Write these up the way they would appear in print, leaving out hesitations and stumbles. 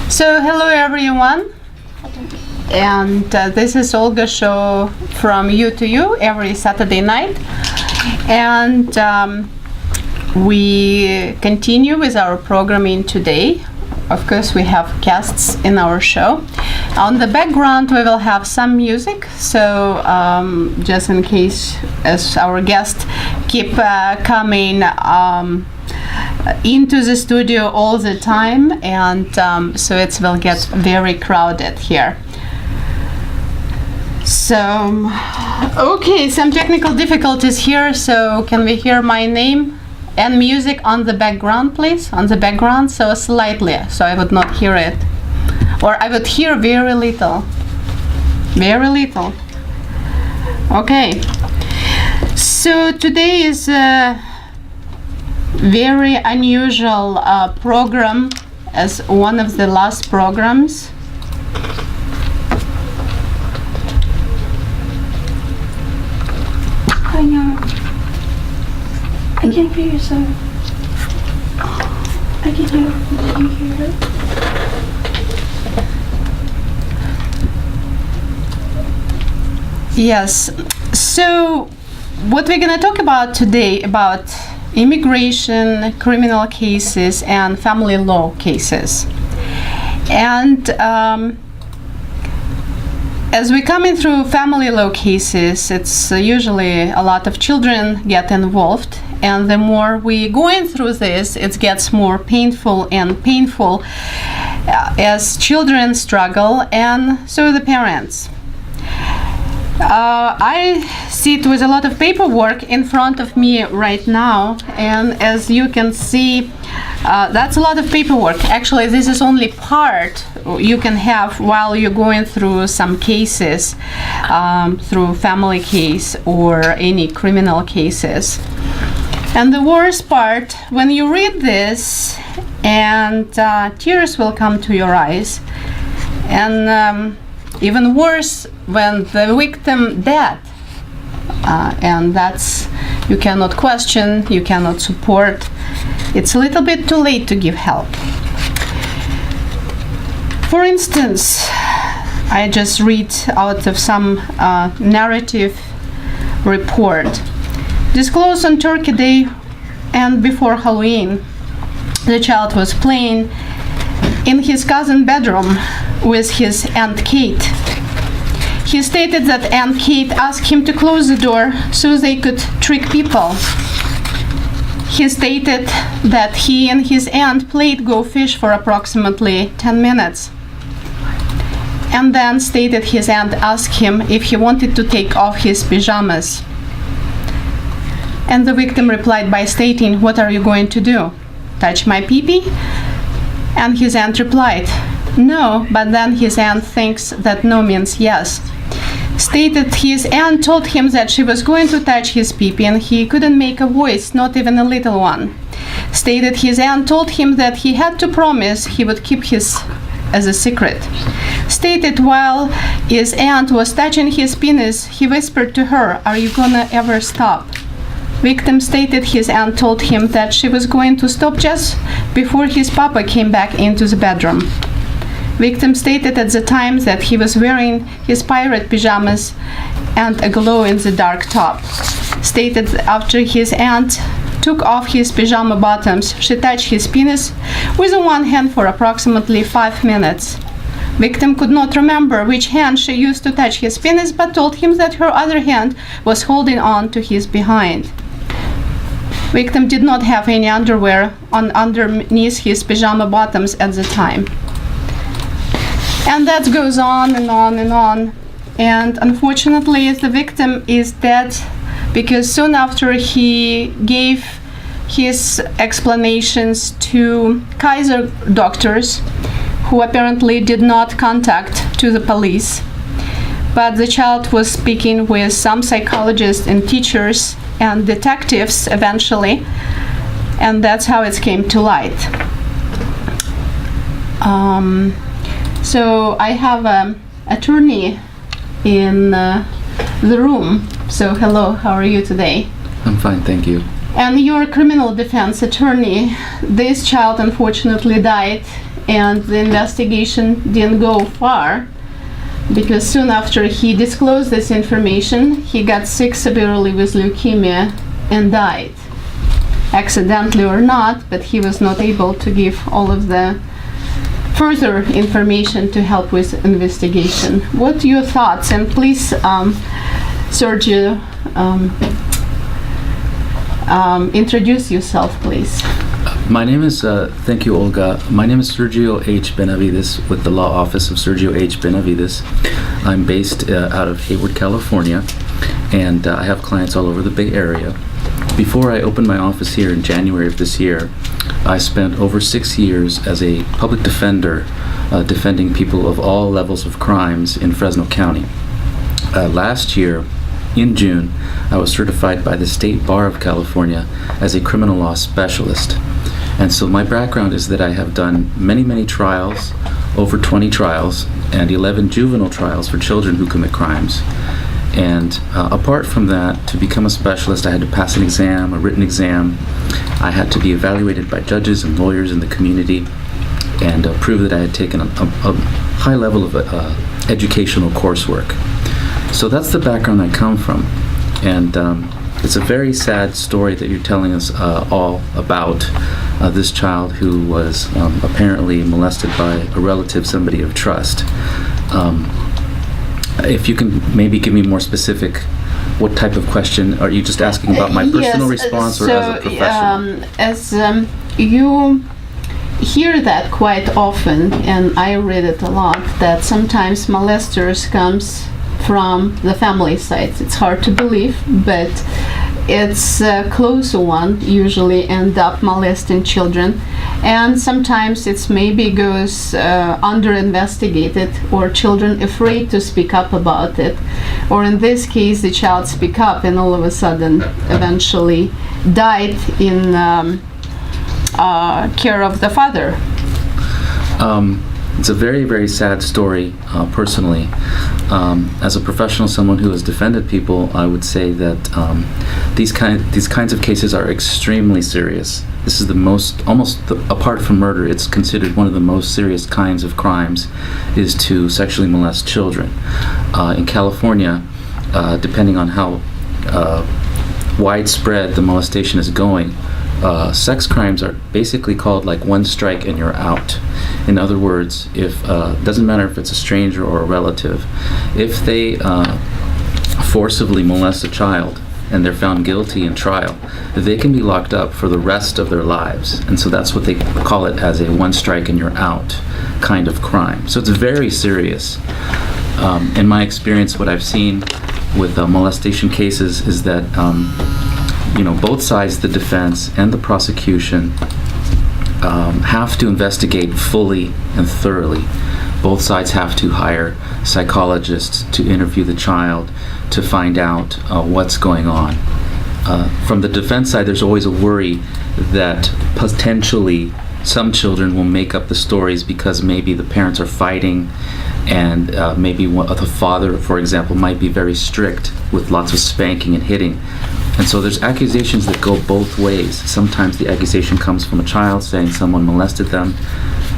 So hello everyone, and this is Olga show from You to You every Saturday night, and we continue with our programming today. Of course, we have guests in our show. On the background we will have some music, so just in case, as our guests keep coming into the studio all the time, and so it will get very crowded here. So, okay, some technical difficulties here, so can we hear my name and music on the background, please? On the background, so slightly, so I would not hear it. Or I would hear very little. Very little. Okay. So today is a very unusual program, as one of the last programs. I know. I can hear you, sir. I can hear. Can you hear it? Yes. So what we're going to talk about today about immigration, criminal cases, and family law cases. And as we're coming through family law cases, it's usually a lot of children get involved, and the more we going through this, it gets more painful and painful as children struggle, and so the parents. I sit with a lot of paperwork in front of me right now, and as you can see, that's a lot of paperwork. Actually, this is only part you can have while you're going through some cases, through family case or any criminal cases. And the worst part, when you read this, and tears will come to your eyes, and even worse when the victim dead, and that's, you cannot question, you cannot support. It's a little bit too late to give help. For instance, I just read out of some narrative report. Disclosed on Turkey Day and before Halloween, the child was playing in his cousin's bedroom with his Aunt Kate. He stated that Aunt Kate asked him to close the door so they could trick people. He stated that he and his aunt played Go Fish for approximately 10 minutes, and then stated his aunt asked him if he wanted to take off his pajamas. And the victim replied by stating, "What are you going to do? Touch my pee-pee?" And his aunt replied, "No," but then his aunt thinks that no means yes. Stated his aunt told him that she was going to touch his pee-pee and he couldn't make a voice, not even a little one. Stated his aunt told him that he had to promise he would keep his as a secret. Stated while his aunt was touching his penis, he whispered to her, "Are you gonna ever stop?" Victim stated his aunt told him that she was going to stop just before his papa came back into the bedroom. Victim stated at the time that he was wearing his pirate pajamas and a glow-in-the-dark top. Stated after his aunt took off his pajama bottoms, she touched his penis with one hand for approximately 5 minutes. Victim could not remember which hand she used to touch his penis, but told him that her other hand was holding on to his behind. Victim did not have any underwear on underneath his pajama bottoms at the time. And that goes on and on and on. And unfortunately, the victim is dead because soon after he gave his explanations to Kaiser doctors, who apparently did not contact to the police. But the child was speaking with some psychologists and teachers and detectives eventually, and that's how it came to light. So I have an attorney in the room. So hello, how are you today? I'm fine, thank you. And your criminal defense attorney, this child unfortunately died, and the investigation didn't go far because soon after he disclosed this information, he got sick severely with leukemia and died. Accidentally or not, but he was not able to give all of the further information to help with investigation. What are your thoughts? And please, Sergio, introduce yourself, please. My name is, thank you, Olga. My name is Sergio H. Benavides with the Law Office of Sergio H. Benavides. I'm based out of Hayward, California, and I have clients all over the Bay Area. Before I opened my office here in January of this year, I spent over 6 years as a public defender defending people of all levels of crimes in Fresno County. Last year, in June, I was certified by the State Bar of California as a criminal law specialist. And so my background is that I have done many, many trials, over 20 trials, and 11 juvenile trials for children who commit crimes. And apart from that, to become a specialist, I had to pass an exam, a written exam. I had to be evaluated by judges and lawyers in the community and prove that I had taken a high level of educational coursework. So that's the background I come from. And it's a very sad story that you're telling us all about this child who was apparently molested by a relative, somebody of trust. If you can maybe give me more specific, what type of question? Are you just asking about my personal response or as a professional? You hear that quite often, and I read it a lot, that sometimes molesters comes from the family side. It's hard to believe, but it's a closer one usually end up molesting children, and sometimes it's maybe goes under investigated or children afraid to speak up about it, or in this case the child speak up and all of a sudden eventually died in care of the father. It's a very, very sad story, personally. As a professional, someone who has defended people, I would say that these kinds of cases are extremely serious. This is the most, apart from murder, it's considered one of the most serious kinds of crimes, is to sexually molest children. In California, depending on how widespread the molestation is going, sex crimes are basically called like one strike and you're out. In other words, if doesn't matter if it's a stranger or a relative, if they forcibly molest a child and they're found guilty in trial, they can be locked up for the rest of their lives. And so that's what they call it, as a one strike and you're out kind of crime. So it's very serious. In my experience, what I've seen with molestation cases is that both sides, the defense and the prosecution, have to investigate fully and thoroughly. Both sides have to hire psychologists to interview the child to find out what's going on. From the defense side, there's always a worry that potentially some children will make up the stories because maybe the parents are fighting, and maybe the father, for example, might be very strict with lots of spanking and hitting. And so there's accusations that go both ways. Sometimes the accusation comes from a child saying someone molested them,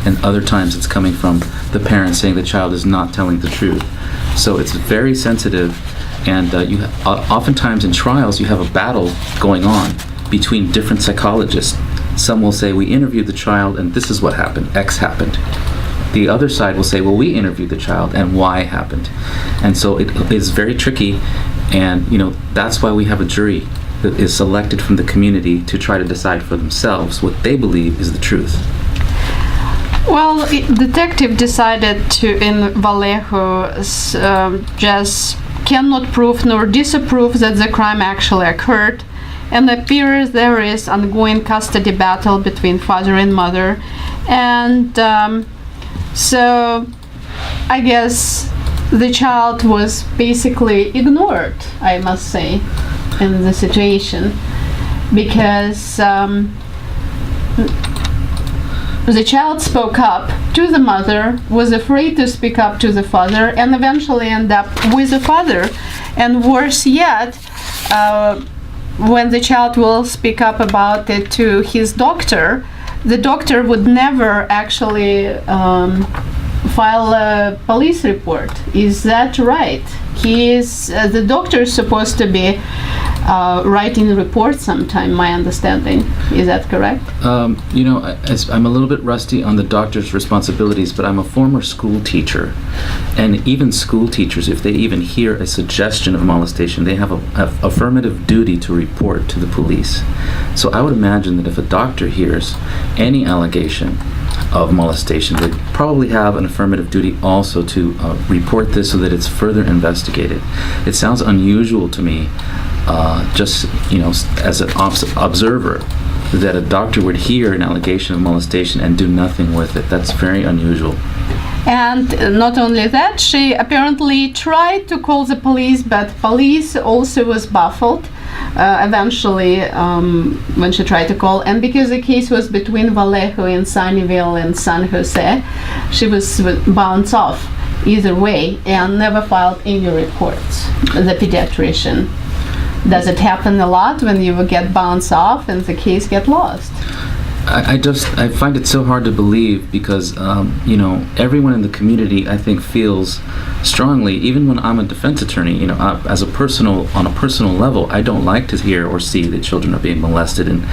and other times it's coming from the parent saying the child is not telling the truth. So it's very sensitive, and oftentimes in trials you have a battle going on between different psychologists. Some will say, we interviewed the child and this is what happened, X happened. The other side will say, well, we interviewed the child and Y happened. And so it is very tricky, and that's why we have a jury that is selected from the community to try to decide for themselves what they believe is the truth. Well, detective decided to, in Vallejo, just cannot prove nor disapprove that the crime actually occurred, and appears there is ongoing custody battle between father and mother, and so I guess the child was basically ignored, I must say, in the situation, because the child spoke up to the mother, was afraid to speak up to the father, and eventually ended up with the father. And worse yet, when the child will speak up about it to his doctor, the doctor would never actually file a police report. Is that right? The doctor is supposed to be writing a report sometime, my understanding. Is that correct? I'm a little bit rusty on the doctor's responsibilities, but I'm a former school teacher. And even school teachers, if they even hear a suggestion of molestation, they have a affirmative duty to report to the police. So I would imagine that if a doctor hears any allegation of molestation, they probably have an affirmative duty also to report this so that it's further investigated. It sounds unusual to me, as an observer, that a doctor would hear an allegation of molestation and do nothing with it. That's very unusual. And not only that, she apparently tried to call the police, but police also was baffled eventually when she tried to call. And because the case was between Vallejo in Sunnyvale and San Jose, she was bounced off either way and never filed any reports, the pediatrician. Does it happen a lot when you get bounced off and the case get lost? I find it so hard to believe because, everyone in the community, I think, feels strongly, even when I'm a defense attorney, on a personal level, I don't like to hear or see that children are being molested. And,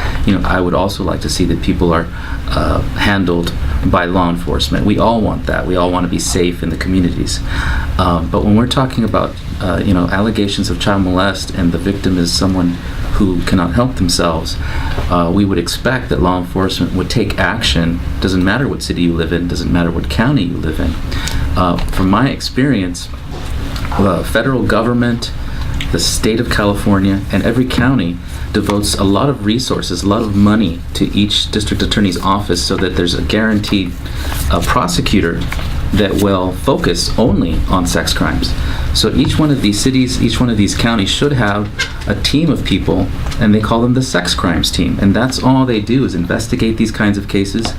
I would also like to see that people are handled by law enforcement. We all want that. We all want to be safe in the communities. But when we're talking about, allegations of child molest and the victim is someone who cannot help themselves, we would expect that law enforcement would take action. Doesn't matter what city you live in, doesn't matter what county you live in. From my experience, the federal government, the state of California, and every county devotes a lot of resources, a lot of money to each district attorney's office so that there's a guaranteed prosecutor that will focus only on sex crimes. So each one of these cities, each one of these counties should have a team of people, and they call them the sex crimes team. And that's all they do is investigate these kinds of cases.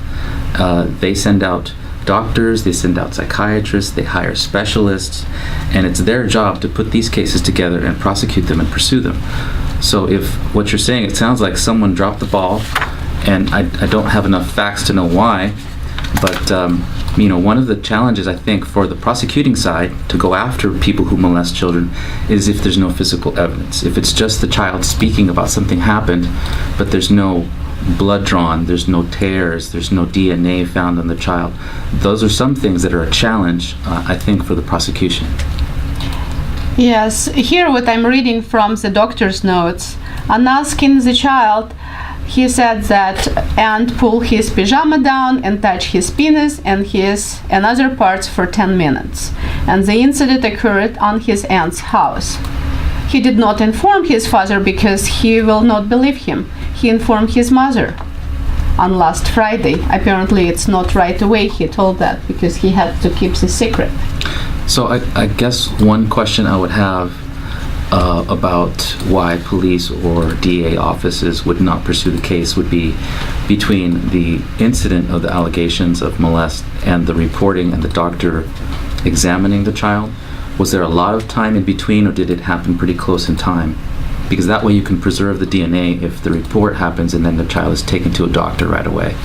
They send out doctors, they send out psychiatrists, they hire specialists, and it's their job to put these cases together and prosecute them and pursue them. So if what you're saying, it sounds like someone dropped the ball, and I don't have enough facts to know why, but one of the challenges, I think, for the prosecuting side to go after people who molest children is if there's no physical evidence. If it's just the child speaking about something happened, but there's no blood drawn, there's no tears, there's no DNA found on the child. Those are some things that are a challenge, I think, for the prosecution. Yes, here what I'm reading from the doctor's notes. On asking the child, he said that and pull his pajama down and touch his penis and his and other parts for 10 minutes. And the incident occurred on his aunt's house. He did not inform his father because he will not believe him. He informed his mother on last Friday. Apparently it's not right away he told that because he had to keep the secret. So I guess one question I would have about why police or DA offices would not pursue the case would be between the incident of the allegations of molest and the reporting and the doctor examining the child. Was there a lot of time in between, or did it happen pretty close in time? Because that way you can preserve the DNA if the report happens and then the child is taken to a doctor right away.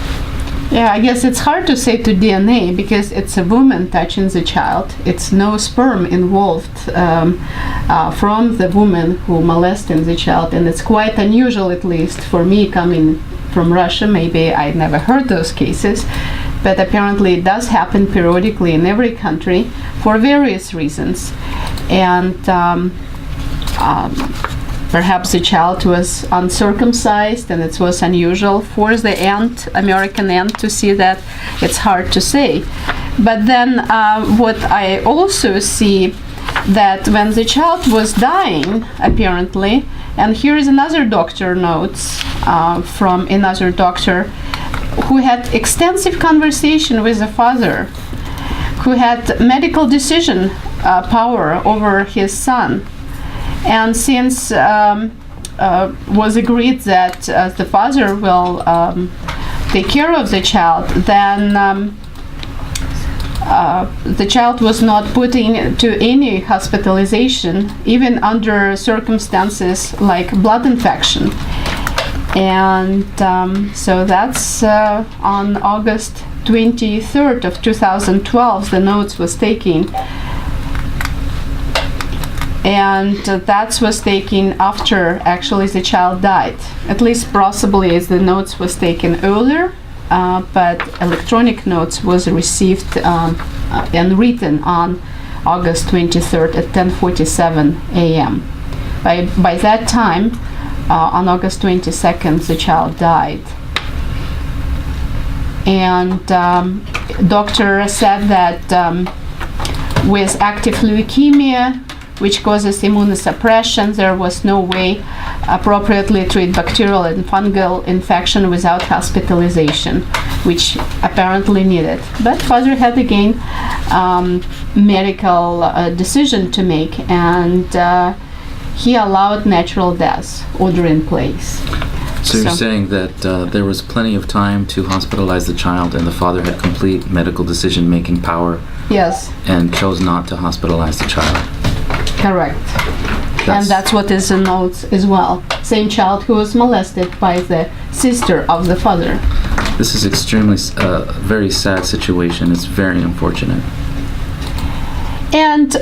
Yeah, I guess it's hard to say to DNA because it's a woman touching the child. It's no sperm involved from the woman who molested the child, and it's quite unusual, at least for me coming from Russia. Maybe I never heard those cases, but apparently it does happen periodically in every country for various reasons. And perhaps the child was uncircumcised and it was unusual for the American aunt to see that. It's hard to say. But then what I also see that when the child was dying, apparently, and here is another doctor notes from another doctor who had extensive conversation with the father, who had medical decision power over his son. And since was agreed that the father will take care of the child, then The child was not put into any hospitalization, even under circumstances like blood infection. And so that's on August 23rd of 2012, the notes was taken. And that was taken after actually the child died. At least possibly as the notes was taken earlier, but electronic notes was received and written on August 23rd at 10:47 a.m. By that time, on August 22nd, the child died. And doctor said that with active leukemia, which causes immunosuppression, there was no way appropriately treat bacterial and fungal infection without hospitalization, which apparently needed. But father had again medical decision to make, and he allowed natural death order in place. So you're saying that there was plenty of time to hospitalize the child, and the father had complete medical decision-making power. Yes. And chose not to hospitalize the child. Correct. And that's what is in notes as well. Same child who was molested by the sister of the father. This is extremely very sad situation. It's very unfortunate. And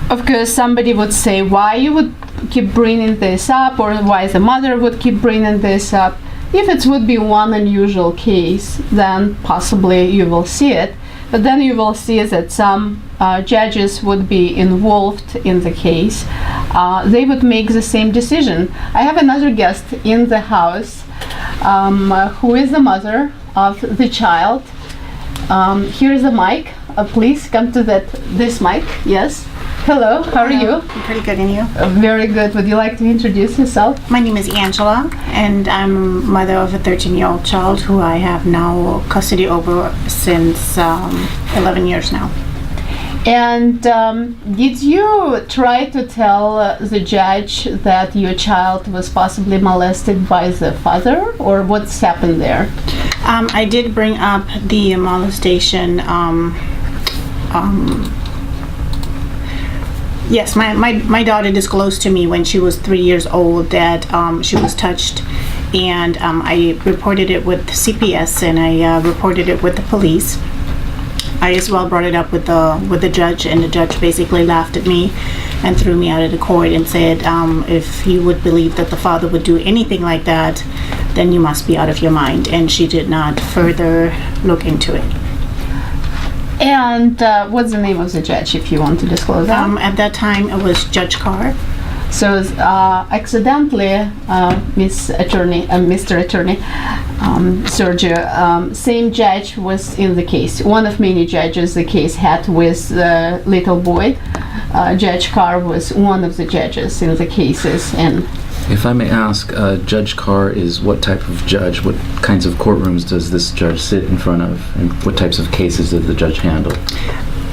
of course, somebody would say why you would keep bringing this up, or why the mother would keep bringing this up. If it would be one unusual case, then possibly you will see it. But then you will see that some judges would be involved in the case. They would make the same decision. I have another guest in the house who is the mother of the child. Here's the mic. Please come to this mic. Yes. Hello, how are you? I'm pretty good, and you? Very good. Would you like to introduce yourself? My name is Angela, and I'm mother of a 13-year-old child who I have now custody over since 11 years now. And did you try to tell the judge that your child was possibly molested by the father, or what's happened there? I did bring up the molestation. Yes, my daughter disclosed to me when she was 3 years old that she was touched, and I reported it with CPS, and I reported it with the police. I as well brought it up with the judge, and the judge basically laughed at me and threw me out of the court and said, if you would believe that the father would do anything like that, then you must be out of your mind. And she did not further look into it. And what's the name of the judge, if you want to disclose that? At that time, it was Judge Carr. So accidentally, Mr. Attorney, Sergio, same judge was in the case. One of many judges the case had with the little boy. Judge Carr was one of the judges in the cases. And if I may ask, Judge Carr is what type of judge? What kinds of courtrooms does this judge sit in front of, and what types of cases did the judge handle?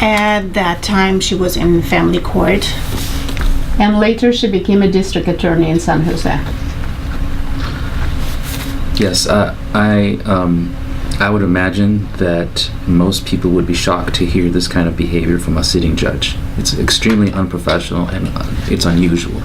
At that time, she was in family court. And later she became a district attorney in San Jose. Yes, I would imagine that most people would be shocked to hear this kind of behavior from a sitting judge. It's extremely unprofessional, and it's unusual.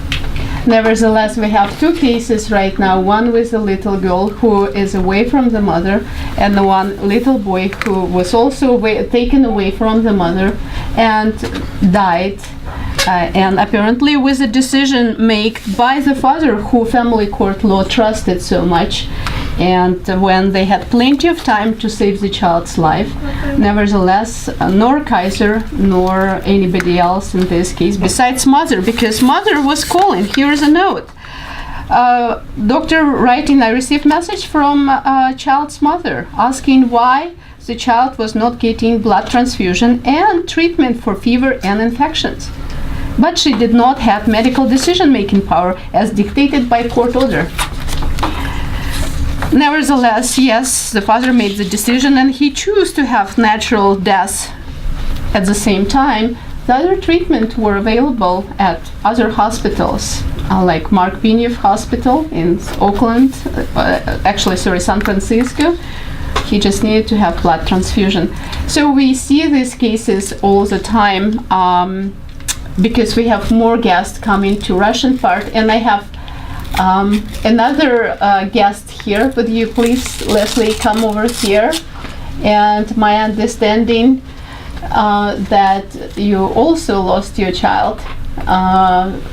Nevertheless, we have two cases right now, one with a little girl who is away from the mother, and the one little boy who was also taken away from the mother and died. And apparently with a decision made by the father, who family court law trusted so much, and when they had plenty of time to save the child's life. Nevertheless, nor Kaiser nor anybody else in this case, besides mother, because mother was calling. Here's a note. Doctor writing, I received message from child's mother asking why the child was not getting blood transfusion and treatment for fever and infections. But she did not have medical decision-making power as dictated by court order. Nevertheless, yes, the father made the decision, and he chose to have natural death. At the same time, the other treatment were available at other hospitals, like Mark Binev Hospital in Oakland, San Francisco. He just needed to have blood transfusion. So we see these cases all the time because we have more guests coming to Russian part, and I have another guest here. Would you please, Leslie, come over here? And my understanding that you also lost your child.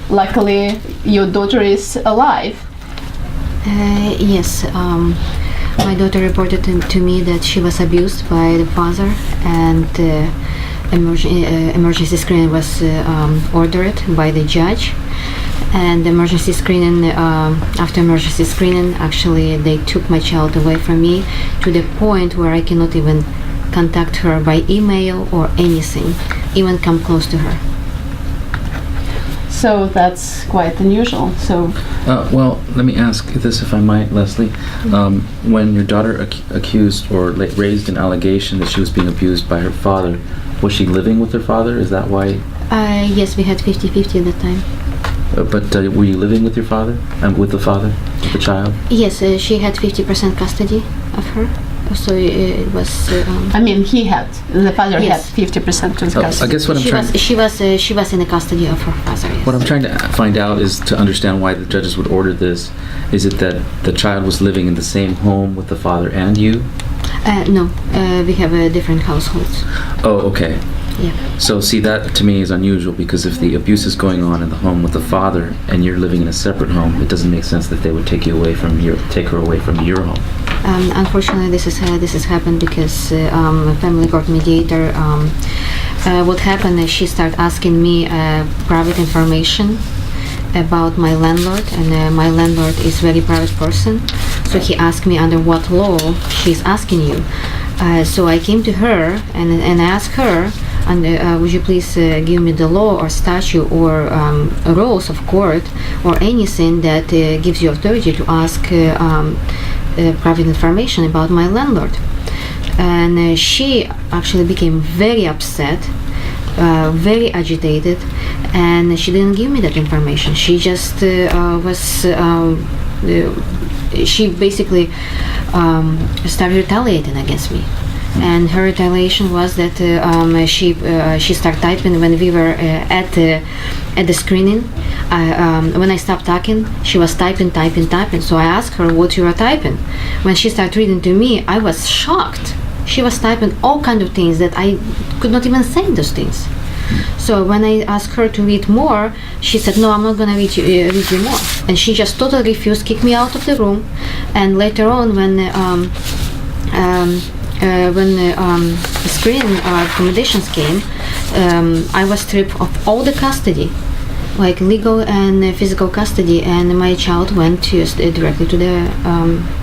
Luckily, your daughter is alive. Yes. My daughter reported to me that she was abused by the father, and emergency screening was ordered by the judge. And emergency screening, after emergency screening, actually they took my child away from me to the point where I cannot even contact her by email or anything, even come close to her. So that's quite unusual. So, well, let me ask this, if I might, Leslie. When your daughter accused or raised an allegation that she was being abused by her father, was she living with her father? Is that why? Yes, we had 50-50 at the time. But were you living with your father? With the father of the child? Yes, she had 50% custody of her. So it was. The father Yes. had 50% of the custody. I guess what I'm trying. She was in the custody of her father. Yes. What I'm trying to find out is to understand why the judges would order this. Is it that the child was living in the same home with the father and you? No, we have different households. Oh, okay. Yeah. So see, that to me is unusual, because if the abuse is going on in the home with the father and you're living in a separate home, it doesn't make sense that they would take her away from your home. Unfortunately, this has happened because family court mediator. What happened is she started asking me private information about my landlord, and my landlord is very private person. So he asked me under what law she's asking you. So I came to her and asked her, and would you please give me the law or statute or rules of court or anything that gives you authority to ask private information about my landlord. And she actually became very upset, very agitated, and she didn't give me that information. She just she basically started retaliating against me. And her retaliation was that she started typing when we were at the screening. When I stopped talking, she was typing. So I asked her what you were typing. When she started reading to me, I was shocked. She was typing all kinds of things that I could not even say those things. So when I asked her to read more, she said, "No, I'm not going to read you more." And she just totally refused, kicked me out of the room. And later on, when the screening accommodations came, I was stripped of all the custody, like legal and physical custody, and my child went directly to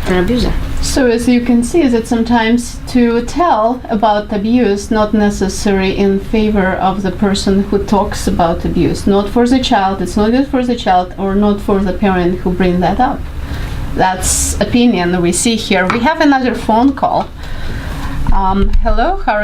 her abuser. So as you can see, that sometimes to tell about abuse not necessary in favor of the person who talks about abuse, not for the child, it's not good for the child, or not for the parent who bring that up. That's opinion we see here. We have another phone call. Hello, how are you?